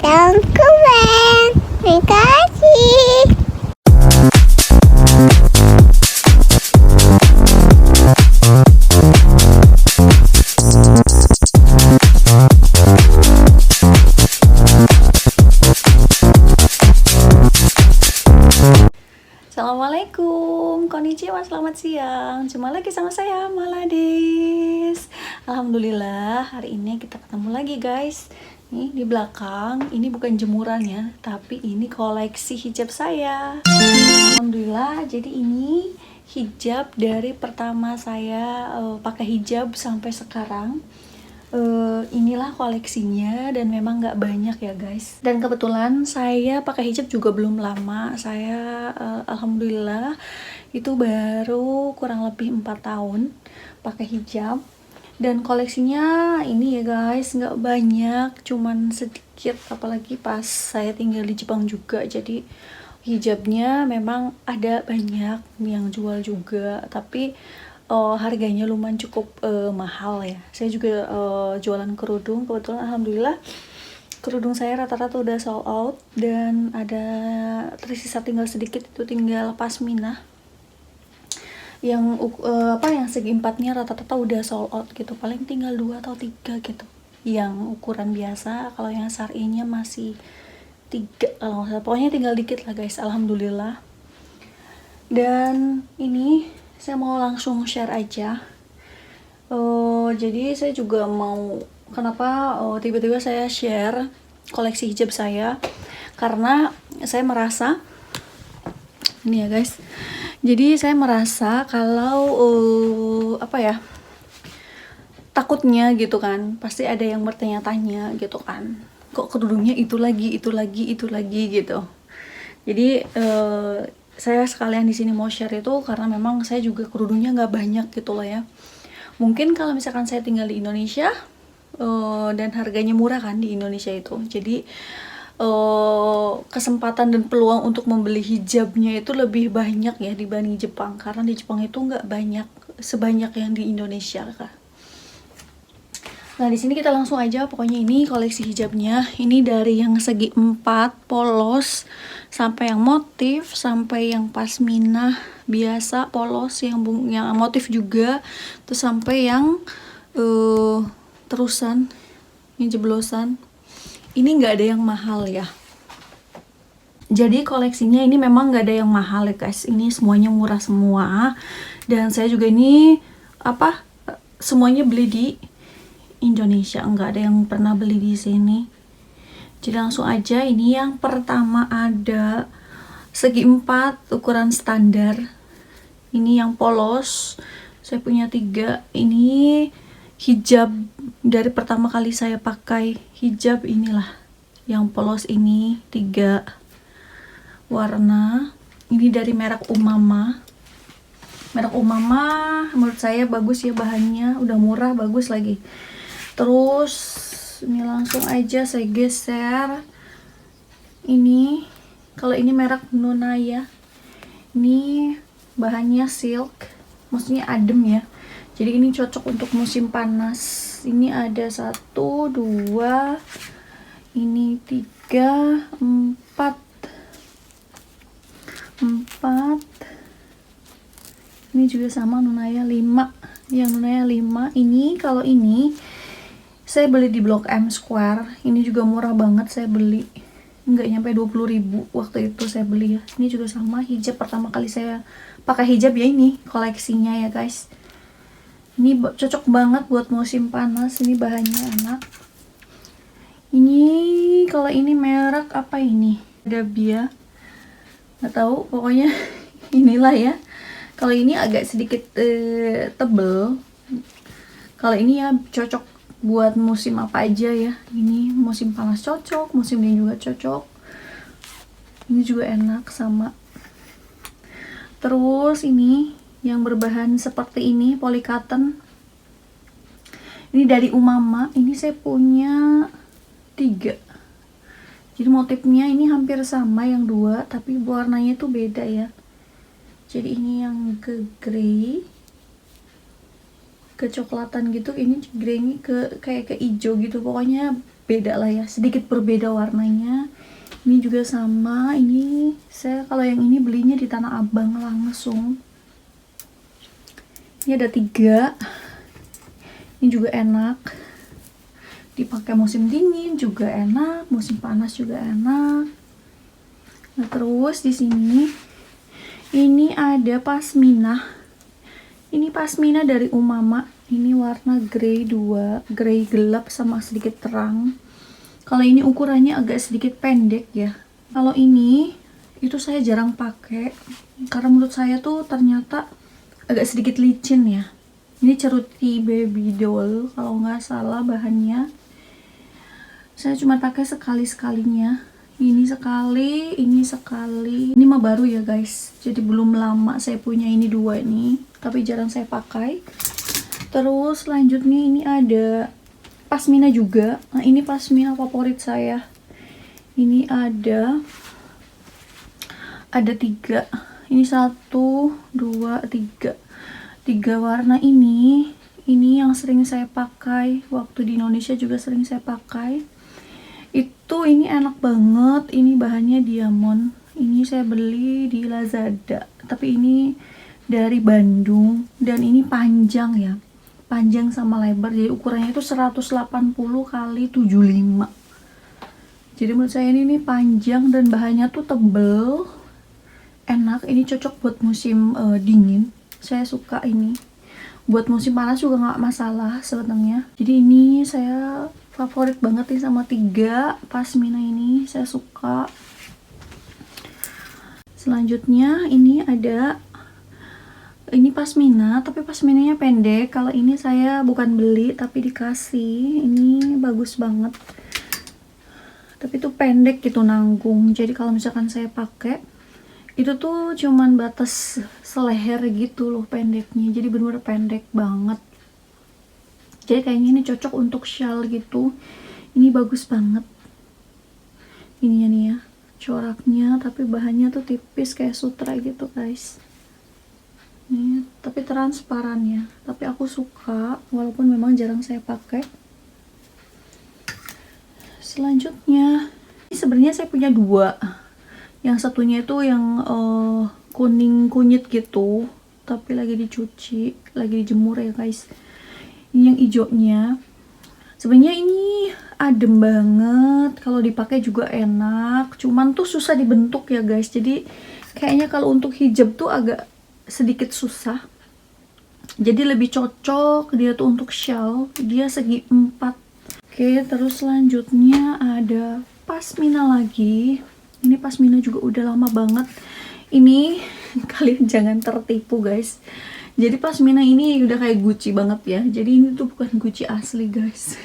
Tangkuban. Terima kasih. Assalamualaikum, konnichiwa, selamat siang. Jumpa lagi sama saya, Maladis. Alhamdulillah, hari ini kita ketemu lagi guys. Nih di belakang, ini bukan jemurannya, tapi ini koleksi hijab saya. Alhamdulillah, jadi ini hijab dari pertama saya pakai hijab sampai sekarang. Inilah koleksinya dan memang nggak banyak ya guys, dan kebetulan saya pakai hijab juga belum lama. Saya alhamdulillah itu baru kurang lebih 4 tahun pakai hijab, dan koleksinya ini ya guys nggak banyak, cuman sedikit, apalagi pas saya tinggal di Jepang juga, jadi hijabnya memang ada banyak yang jual juga, tapi harganya lumayan cukup mahal ya. Saya juga jualan kerudung, kebetulan alhamdulillah kerudung saya rata-rata udah sold out, dan ada tersisa tinggal sedikit, itu tinggal pasminah yang yang segi empatnya rata-rata udah sold out gitu, paling tinggal 2 atau 3 gitu yang ukuran biasa. Kalau yang syar'inya masih 3 kalau nggak salah, pokoknya tinggal dikit lah guys, alhamdulillah. Dan ini saya mau langsung share aja. Jadi saya juga mau, kenapa tiba-tiba saya share koleksi hijab saya, karena saya merasa ini ya guys. Jadi saya merasa kalau takutnya gitu kan, pasti ada yang bertanya-tanya gitu kan, kok kerudungnya itu lagi gitu. Jadi saya sekalian di sini mau share itu karena memang saya juga kerudungnya nggak banyak gitu loh ya. Mungkin kalau misalkan saya tinggal di Indonesia dan harganya murah kan di Indonesia itu, jadi kesempatan dan peluang untuk membeli hijabnya itu lebih banyak ya dibanding Jepang, karena di Jepang itu nggak banyak sebanyak yang di Indonesia kan. Nah di sini kita langsung aja, pokoknya ini koleksi hijabnya. Ini dari yang segi 4 polos, sampai yang motif, sampai yang pasminah biasa polos, yang motif juga, terus sampai yang terusan, yang jeblosan. Ini nggak ada yang mahal ya. Jadi koleksinya ini memang nggak ada yang mahal ya guys. Ini semuanya murah semua. Dan saya juga ini semuanya beli di Indonesia, enggak ada yang pernah beli di sini. Jadi langsung aja, ini yang pertama ada segi 4 ukuran standar. Ini yang polos, saya punya 3. Ini hijab dari pertama kali saya pakai hijab, inilah yang polos ini 3 warna. Ini dari merek Umama. Merek Umama menurut saya bagus ya, bahannya udah murah, bagus lagi. Terus ini langsung aja saya geser. Ini kalau ini merek Nonaya. Ini bahannya silk, maksudnya adem ya. Jadi ini cocok untuk musim panas. Ini ada 1, 2, ini 3, 4. Ini juga sama Nonaya 5. Yang Nonaya 5 ini, kalau ini saya beli di Blok M Square. Ini juga murah banget, saya beli nggak nyampe 20.000 waktu itu saya beli ya. Ini juga sama hijab pertama kali saya pakai hijab ya, ini koleksinya ya guys. Ini cocok banget buat musim panas, ini bahannya enak. Ini kalau ini merek apa ini? Ada Bia, nggak tahu, pokoknya inilah ya. Kalau ini agak sedikit tebel. Kalau ini ya cocok buat musim apa aja ya. Ini musim panas cocok, musim dingin juga cocok. Ini juga enak sama. Terus ini yang berbahan seperti ini, polycotton. Ini dari Umama. Ini saya punya 3. Jadi motifnya ini hampir sama yang 2, tapi warnanya itu beda ya. Jadi ini yang ke grey, kecoklatan gitu, ini grey, ini kayak ke hijau gitu, pokoknya beda lah ya, sedikit berbeda warnanya. Ini juga sama, ini saya kalau yang ini belinya di Tanah Abang langsung. Ini ada 3. Ini juga enak, dipakai musim dingin juga enak, musim panas juga enak. Nah, terus di sini ini ada pasmina. Ini pasmina dari Umama. Ini warna grey 2, grey gelap sama sedikit terang. Kalau ini ukurannya agak sedikit pendek ya. Kalau ini itu saya jarang pakai karena menurut saya tuh ternyata agak sedikit licin ya. Ini ceruti baby doll kalau nggak salah bahannya. Saya cuma pakai sekali-sekalinya. Ini sekali, ini sekali. Ini mah baru ya guys. Jadi belum lama saya punya ini 2 nih, tapi jarang saya pakai. Terus selanjutnya ini ada pasmina juga. Nah, ini pasmina favorit saya. Ini ada 3. Ini 1, 2, 3. 3 warna ini. Ini yang sering saya pakai. Waktu di Indonesia juga sering saya pakai. Ini enak banget. Ini bahannya diamond. Ini saya beli di Lazada. Tapi ini dari Bandung. Dan ini panjang ya. Panjang sama lebar, jadi ukurannya itu 180 kali 75. Jadi menurut saya ini panjang dan bahannya tuh tebel, enak. Ini cocok buat musim dingin. Saya suka ini. Buat musim panas juga nggak masalah sebenarnya. Jadi ini saya favorit banget nih sama 3 pasmina ini. Saya suka. Selanjutnya ini ada pasmina, tapi pasminanya pendek. Kalau ini saya bukan beli tapi dikasih. Ini bagus banget. Tapi itu pendek gitu, nanggung. Jadi kalau misalkan saya pakai itu tuh cuman batas seleher gitu loh pendeknya. Jadi benar-benar pendek banget. Jadi kayaknya ini cocok untuk shawl gitu. Ini bagus banget. Ini nih ya, coraknya, tapi bahannya tuh tipis kayak sutra gitu guys. Nih, tapi transparan ya. Tapi aku suka, walaupun memang jarang saya pakai. Selanjutnya, ini sebenarnya saya punya 2. Yang satunya itu yang kuning kunyit gitu, tapi lagi dicuci, lagi dijemur ya guys. Ini yang hijaunya. Sebenarnya ini adem banget, kalau dipakai juga enak. Cuman tuh susah dibentuk ya guys. Jadi kayaknya kalau untuk hijab tuh agak sedikit susah. Jadi lebih cocok dia tuh untuk shawl. Dia segi 4. Oke, terus selanjutnya ada pasmina lagi. Ini pasmina juga udah lama banget. Ini kalian jangan tertipu guys. Jadi pasmina ini udah kayak Gucci banget ya. Jadi ini tuh bukan Gucci asli guys.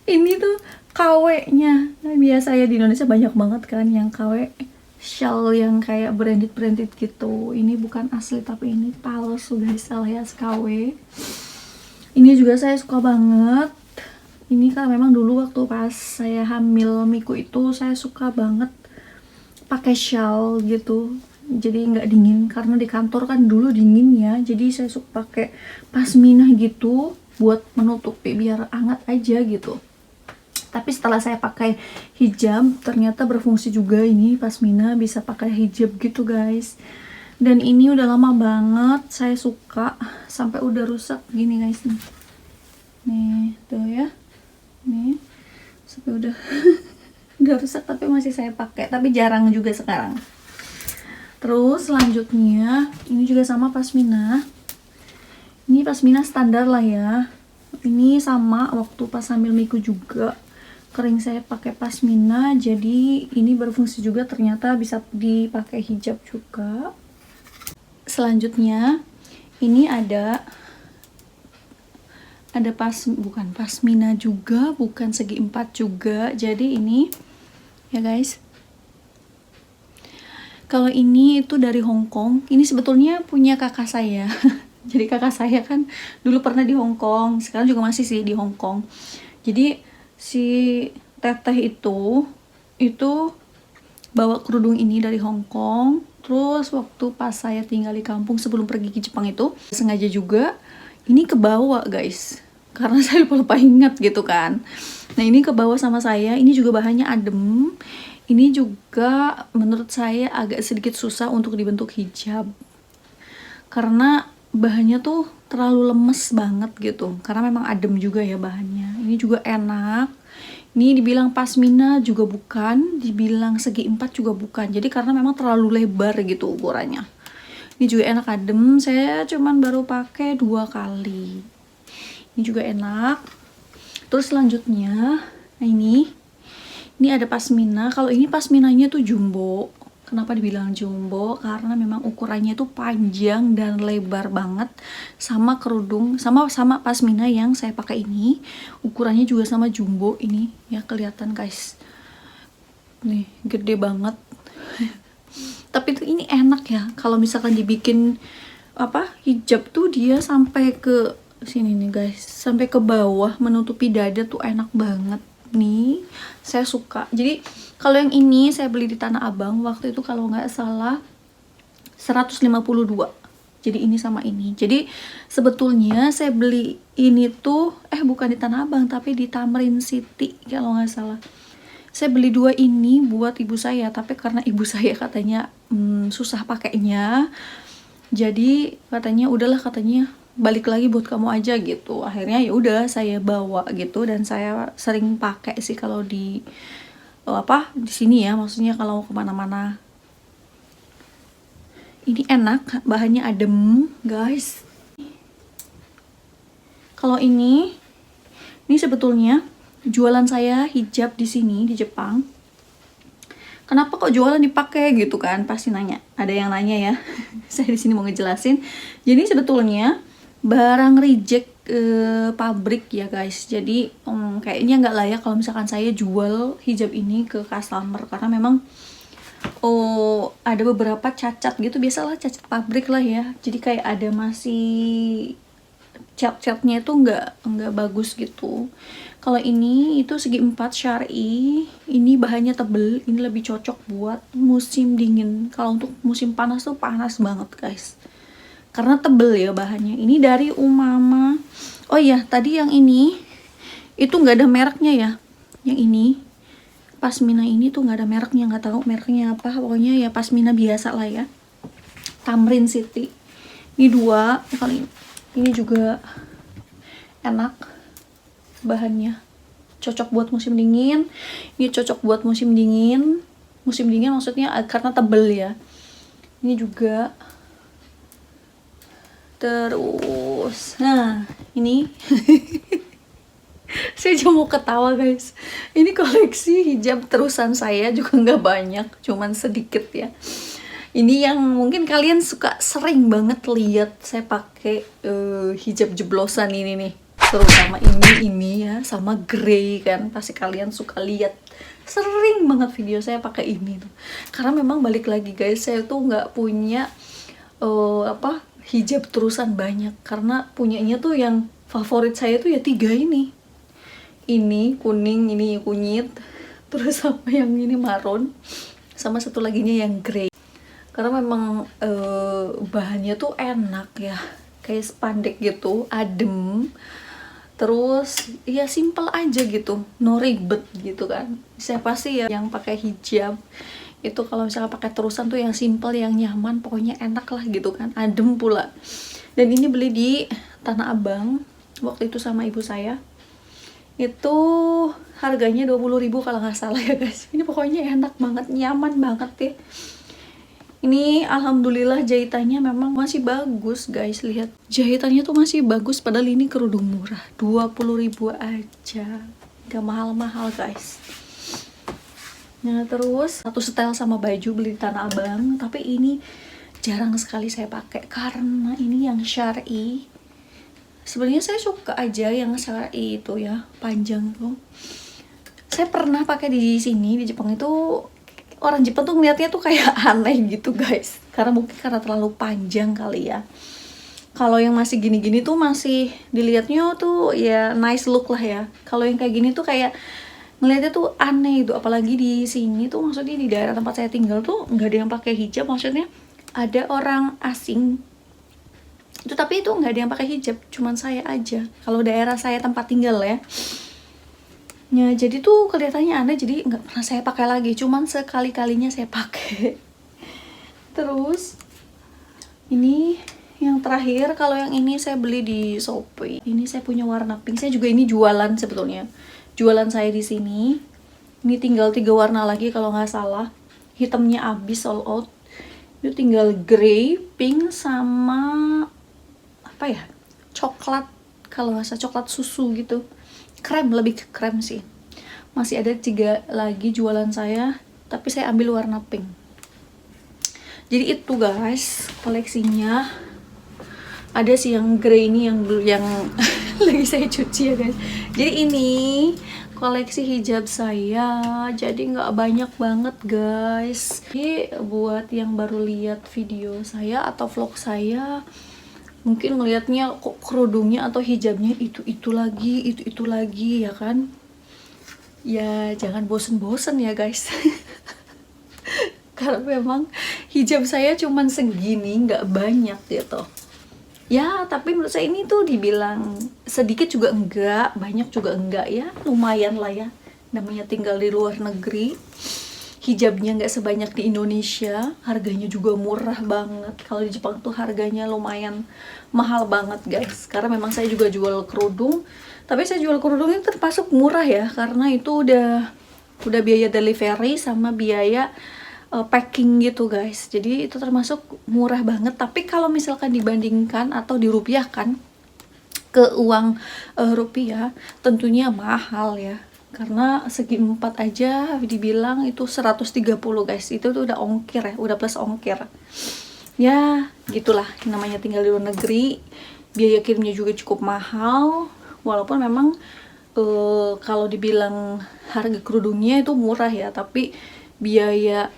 Ini tuh KW-nya. Nah, biasa ya di Indonesia banyak banget kan yang KW shawl yang kayak branded gitu. Ini bukan asli tapi ini palsu guys, alias KW. Ini juga saya suka banget. Ini kan memang dulu waktu pas saya hamil Miku itu saya suka banget pakai shawl gitu. Jadi nggak dingin karena di kantor kan dulu dingin ya. Jadi saya suka pakai pasmina gitu buat menutupi biar hangat aja gitu. Tapi setelah saya pakai hijab, ternyata berfungsi juga ini pasmina, bisa pakai hijab gitu guys. Dan ini udah lama banget, saya suka, sampai udah rusak gini guys nih. Nih, tuh ya. Nih, sampai udah udah rusak tapi masih saya pakai, tapi jarang juga sekarang. Terus selanjutnya, ini juga sama pasmina. Ini pasmina standar lah ya. Ini sama waktu pas hamil Miku juga. Kering saya pakai pasmina, jadi ini berfungsi juga, ternyata bisa dipakai hijab juga. Selanjutnya ini ada bukan pasmina juga, bukan segi 4 juga. Jadi ini ya guys, kalau ini itu dari Hong Kong. Ini sebetulnya punya kakak saya. Jadi kakak saya kan dulu pernah di Hong Kong, sekarang juga masih sih di Hong Kong. Jadi si teteh itu bawa kerudung ini dari Hong Kong. Terus waktu pas saya tinggal di kampung sebelum pergi ke Jepang itu sengaja juga ini kebawa guys. karena saya lupa ingat gitu kan. Nah ini ke bawah sama saya, ini juga bahannya adem. Ini juga menurut saya agak sedikit susah untuk dibentuk hijab, karena bahannya tuh terlalu lemes banget gitu, karena memang adem juga ya bahannya. Ini juga enak. Ini dibilang pasmina juga bukan, dibilang segi 4 juga bukan. Jadi karena memang terlalu lebar gitu ukurannya. Ini juga enak, adem. Saya cuman baru pakai 2 kali. Ini juga enak. Terus selanjutnya, nah ini ada pasmina. Kalau ini pasminanya tuh jumbo. Kenapa dibilang jumbo? Karena memang ukurannya tuh panjang dan lebar banget, sama kerudung, sama pasmina yang saya pakai ini. Ukurannya juga sama jumbo ini ya, kelihatan guys. Nih, gede banget. Tapi tuh ini enak ya. Kalau misalkan dibikin hijab tuh dia sampai ke sini nih guys, sampai ke bawah menutupi dada tuh enak banget nih. Saya suka. Jadi kalau yang ini saya beli di Tanah Abang waktu itu kalau nggak salah 152. Jadi ini sama ini. Jadi sebetulnya saya beli ini tuh bukan di Tanah Abang tapi di Tamrin City kalau nggak salah. Saya beli 2 ini buat ibu saya, tapi karena ibu saya katanya susah pakainya, jadi katanya udahlah, katanya balik lagi buat kamu aja gitu. Akhirnya ya udah saya bawa gitu, dan saya sering pakai sih kalau di di sini ya, maksudnya kalau kemana-mana. Ini enak, bahannya adem guys. Kalau ini sebetulnya jualan saya hijab di sini di Jepang. Kenapa kok jualan dipakai gitu kan? Pasti nanya. Ada yang nanya ya. Saya di sini mau ngejelasin. Jadi sebetulnya barang reject pabrik ya guys. Jadi kayaknya nggak layak kalau misalkan saya jual hijab ini ke customer, karena memang ada beberapa cacat gitu, biasalah cacat pabrik lah ya. Jadi kayak ada masih cat-catnya itu nggak bagus gitu. Kalau ini itu segi 4 syar'i, ini bahannya tebel, ini lebih cocok buat musim dingin. Kalau untuk musim panas tuh panas banget guys, karena tebel ya bahannya. Ini dari Umama. Oh iya, tadi yang ini itu nggak ada mereknya ya. Yang ini pasmina ini tuh nggak ada mereknya, nggak tahu mereknya apa. Pokoknya ya pasmina biasa lah ya. Tamrin City. Ini 2 kali. Ini juga enak, bahannya cocok buat musim dingin. Ini cocok buat musim dingin maksudnya karena tebel ya. Ini juga. Terus nah ini saya cuma mau ketawa guys. Ini koleksi hijab terusan saya juga nggak banyak, cuman sedikit ya. Ini yang mungkin kalian suka sering banget lihat saya pakai hijab jeblosan ini nih, terutama ini ya, sama grey kan, pasti kalian suka lihat sering banget video saya pakai ini tuh. Karena memang balik lagi guys, saya tuh nggak punya hijab terusan banyak, karena punyanya tuh yang favorit saya tuh ya 3 ini kuning, ini kunyit, terus sama yang ini marun, sama satu laginya yang grey. Karena memang bahannya tuh enak ya, kayak spandek gitu, adem, terus ya simple aja gitu, no ribet gitu kan. Siapa sih ya yang pakai hijab itu kalau misalnya pakai terusan tuh yang simple, yang nyaman, pokoknya enak lah gitu kan, adem pula. Dan ini beli di Tanah Abang waktu itu sama ibu saya, itu harganya 20.000 kalau nggak salah ya guys. Ini pokoknya enak banget, nyaman banget ya. Ini alhamdulillah jahitannya memang masih bagus guys, lihat jahitannya tuh masih bagus, padahal ini kerudung murah, 20.000 aja, gak mahal-mahal guys. Nah terus satu style sama baju beli di Tanah Abang, tapi ini jarang sekali saya pakai karena ini yang syar'i. Sebenarnya saya suka aja yang syar'i itu ya, panjang tuh. Saya pernah pakai di sini di Jepang itu, orang Jepang tuh ngeliatnya tuh kayak aneh gitu guys, karena mungkin karena terlalu panjang kali ya. Kalau yang masih gini-gini tuh masih dilihatnya tuh ya nice look lah ya. Kalau yang kayak gini tuh kayak ngeliatnya tuh aneh itu, apalagi di sini tuh, maksudnya di daerah tempat saya tinggal tuh nggak ada yang pakai hijab, maksudnya ada orang asing Itu tapi itu nggak ada yang pakai hijab, cuman saya aja. Kalau daerah saya tempat tinggal ya. Ya, jadi tuh kelihatannya aneh, jadi nggak pernah saya pakai lagi. Cuman sekali-kalinya saya pakai. Terus ini yang terakhir, kalau yang ini saya beli di Shopee. Ini saya punya warna pink. Saya juga ini jualan sebetulnya. Jualan saya di sini. Ini tinggal 3 warna lagi kalau nggak salah. Hitamnya habis all out. Itu tinggal grey, pink, sama apa ya? Coklat. Kalau nggak salah coklat susu gitu. Krem, lebih ke krem sih. Masih ada 3 lagi jualan saya, tapi saya ambil warna pink. Jadi itu guys koleksinya. Ada sih yang grey ini yang lagi saya cuci ya guys. Jadi ini koleksi hijab saya. Jadi nggak banyak banget guys. Jadi buat yang baru lihat video saya atau vlog saya, mungkin ngelihatnya kok kerudungnya atau hijabnya itu lagi ya kan. Ya jangan bosen-bosen ya guys. Karena memang hijab saya cuman segini, nggak banyak gitu. Ya tapi menurut saya ini tuh dibilang sedikit juga enggak, banyak juga enggak ya, lumayan lah ya. Namanya tinggal di luar negeri, hijabnya nggak sebanyak di Indonesia, harganya juga murah banget. Kalau di Jepang tuh harganya lumayan mahal banget guys. Karena memang saya juga jual kerudung, tapi saya jual kerudungnya termasuk murah ya, karena itu udah biaya delivery sama biaya packing gitu guys. Jadi itu termasuk murah banget. Tapi kalau misalkan dibandingkan atau dirupiahkan ke uang rupiah, tentunya mahal ya. Karena segi 4 aja dibilang itu 130 guys. Itu tuh udah ongkir ya, udah plus ongkir. Ya gitulah, namanya tinggal di luar negeri, biaya kirimnya juga cukup mahal. Walaupun memang kalau dibilang harga kerudungnya itu murah ya, tapi biaya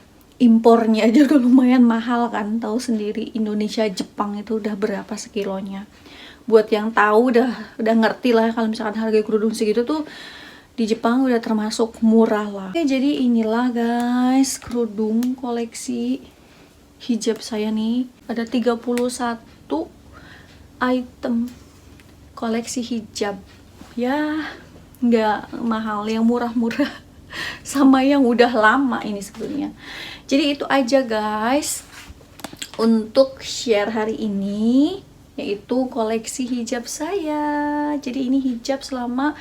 impornya aja udah lumayan mahal kan. Tahu sendiri Indonesia Jepang itu udah berapa sekilonya. Buat yang tahu udah ngerti lah kalau misalkan harga kerudung segitu tuh di Jepang udah termasuk murah lah. Oke, jadi inilah guys kerudung koleksi hijab saya nih. Ada 31 item koleksi hijab. Ya nggak mahal, yang murah-murah sama yang udah lama ini sebetulnya. Jadi itu aja guys untuk share hari ini, yaitu koleksi hijab saya. Jadi ini hijab selama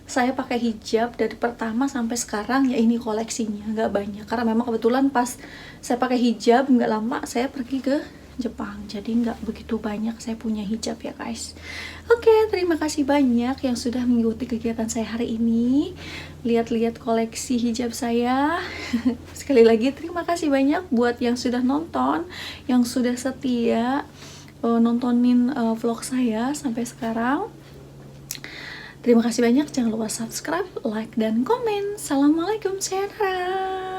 saya pakai hijab dari pertama sampai sekarang, ya ini koleksinya, nggak banyak. Karena memang kebetulan pas saya pakai hijab nggak lama saya pergi ke Jepang, jadi nggak begitu banyak saya punya hijab ya guys. Oke, terima kasih banyak yang sudah mengikuti kegiatan saya hari ini, lihat-lihat koleksi hijab saya. Sekali lagi terima kasih banyak buat yang sudah nonton, yang sudah setia nontonin vlog saya sampai sekarang. Terima kasih banyak, jangan lupa subscribe, like, dan komen. Assalamualaikum, sayonara.